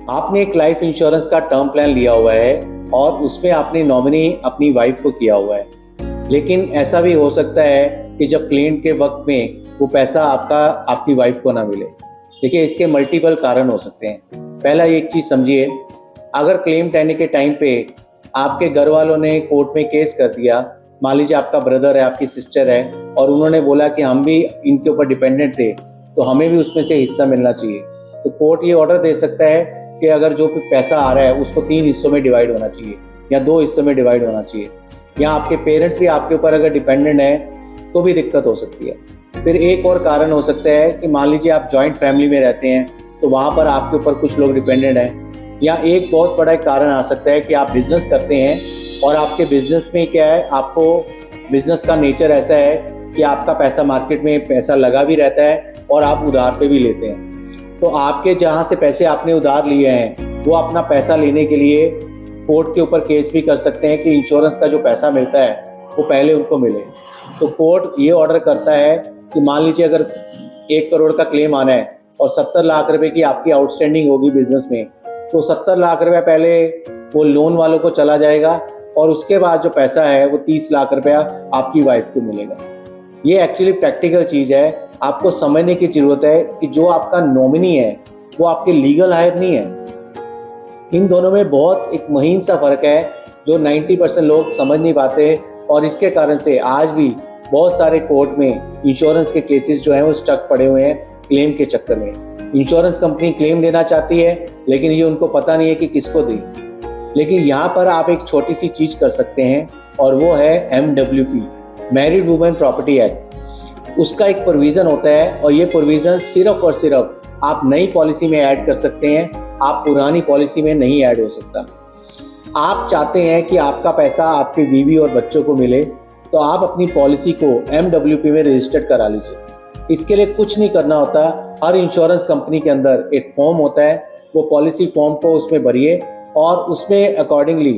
आपने एक life insurance का टर्म प्लान लिया हुआ है और उसमें आपने नॉमिनी अपनी वाइफ को किया हुआ है, लेकिन ऐसा भी हो सकता है कि जब क्लेम के वक्त में वो पैसा आपकी वाइफ को ना मिले। देखिए, इसके मल्टीपल कारण हो सकते हैं। पहला एक चीज़ समझिए, अगर क्लेम देने के टाइम पे आपके घर वालों ने कोर्ट में केस कर दिया, मान लीजिए आपका ब्रदर है, आपकी सिस्टर है, और उन्होंने बोला कि हम भी इनके ऊपर डिपेंडेंट थे तो हमें भी उसमें से हिस्सा मिलना चाहिए, तो कोर्ट ये ऑर्डर दे सकता है कि अगर जो पैसा आ रहा है उसको 3 हिस्सों में डिवाइड होना चाहिए या 2 हिस्सों में डिवाइड होना चाहिए। या आपके पेरेंट्स भी आपके ऊपर अगर डिपेंडेंट है तो भी दिक्कत हो सकती है। फिर एक और कारण हो सकता है कि मान लीजिए आप जॉइंट फैमिली में रहते हैं तो वहाँ पर आपके ऊपर कुछ लोग डिपेंडेंट हैं। या एक बहुत बड़ा कारण आ सकता है कि आप बिजनेस करते हैं और आपके बिजनेस में क्या है, आपको बिजनेस का नेचर ऐसा है कि आपका पैसा मार्केट में पैसा लगा भी रहता है और आप उधार पे भी लेते हैं। तो आपके जहाँ से पैसे आपने उधार लिए हैं वो अपना पैसा लेने के लिए कोर्ट के ऊपर केस भी कर सकते हैं कि इंश्योरेंस का जो पैसा मिलता है वो पहले उनको मिले। तो कोर्ट ये ऑर्डर करता है कि मान लीजिए अगर 1 करोड़ का क्लेम आना है और 70 लाख रुपए की आपकी आउटस्टैंडिंग होगी बिजनेस में, तो 70 लाख रुपया पहले वो लोन वालों को चला जाएगा और उसके बाद जो पैसा है वो 30 लाख रुपया आपकी वाइफ को मिलेगा। ये एक्चुअली प्रैक्टिकल चीज़ है, आपको समझने की ज़रूरत है कि जो आपका नॉमिनी है वो आपके लीगल हायर नहीं है। इन दोनों में बहुत एक महीन सा फ़र्क है जो 90% लोग समझ नहीं पाते, और इसके कारण से आज भी बहुत सारे कोर्ट में इंश्योरेंस के केसेस जो हैं वो स्टक पड़े हुए हैं क्लेम के चक्कर में। इंश्योरेंस कंपनी क्लेम देना चाहती है लेकिन ये उनको पता नहीं है कि किसको दे। लेकिन यहाँ पर आप एक छोटी सी चीज़ कर सकते हैं और वो है MWP, married women property act. उसका एक प्रोविज़न होता है और ये प्रोविज़न सिर्फ और सिर्फ आप नई पॉलिसी में ऐड कर सकते हैं, आप पुरानी पॉलिसी में नहीं ऐड हो सकता। आप चाहते हैं कि आपका पैसा आपकी बीवी और बच्चों को मिले तो आप अपनी पॉलिसी को MWP में रजिस्टर्ड करा लीजिए। इसके लिए कुछ नहीं करना होता, हर इंश्योरेंस कंपनी के अंदर एक फॉर्म होता है, वो पॉलिसी फॉर्म को उसमें भरिए और उसमें अकॉर्डिंगली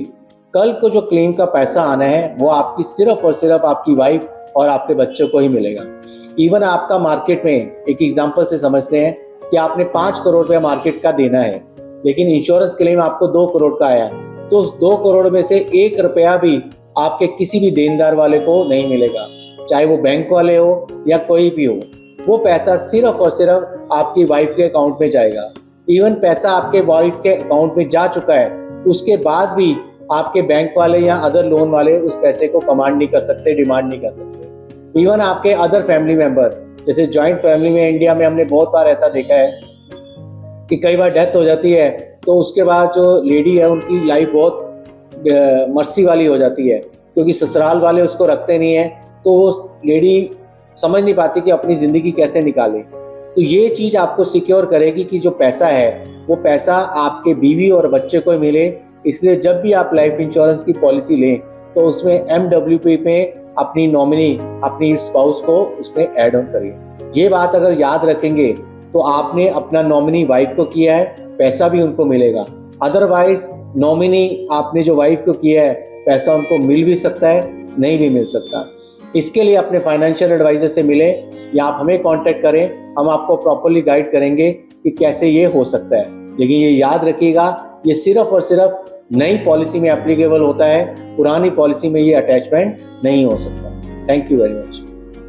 कल को जो क्लेम का पैसा आना है वो आपकी सिर्फ और सिर्फ आपकी वाइफ और आपके बच्चों को ही मिलेगा। इवन आपका मार्केट में एक एग्जांपल से समझते हैं कि आपने 5 करोड़ रुपया मार्केट का देना है, लेकिन इंश्योरेंस क्लेम आपको 2 करोड़ का आया, तो उस 2 करोड़ में से 1 रुपया भी आपके किसी भी देनदार वाले को नहीं मिलेगा, चाहे वो बैंक वाले हो या कोई भी हो। वो पैसा सिर्फ और सिर्फ आपकी वाइफ के अकाउंट में जाएगा। इवन पैसा आपके वाइफ के अकाउंट में जा चुका है उसके बाद भी आपके बैंक वाले या अदर लोन वाले उस पैसे को कमांड नहीं कर सकते, डिमांड नहीं कर सकते। इवन आपके अदर फैमिली मेंबर, जैसे जॉइंट फैमिली में इंडिया में हमने बहुत बार ऐसा देखा है कि कई बार डेथ हो जाती है तो उसके बाद जो लेडी है उनकी लाइफ बहुत मर्सी वाली हो जाती है, क्योंकि ससुराल वाले उसको रखते नहीं है, तो वो लेडी समझ नहीं पाती कि अपनी ज़िंदगी कैसे निकाले। तो ये चीज़ आपको सिक्योर करेगी कि जो पैसा है वो पैसा आपके बीवी और बच्चे को मिले। इसलिए जब भी आप लाइफ इंश्योरेंस की पॉलिसी लें तो उसमें MWP में अपनी नॉमिनी, अपनी स्पाउस को उसमें ऐड ऑन करिए। ये बात अगर याद रखेंगे तो आपने अपना नॉमिनी वाइफ को किया है, पैसा भी उनको मिलेगा। अदरवाइज नॉमिनी आपने जो वाइफ को किया है पैसा उनको मिल भी सकता है, नहीं भी मिल सकता। इसके लिए अपने फाइनेंशियल एडवाइजर से मिलें या आप हमें कांटेक्ट करें, हम आपको प्रॉपर्ली गाइड करेंगे कि कैसे ये हो सकता है। लेकिन ये याद रखिएगा, ये सिर्फ और सिर्फ नई पॉलिसी में एप्लीकेबल होता है, पुरानी पॉलिसी में ये अटैचमेंट नहीं हो सकता। Thank you very much.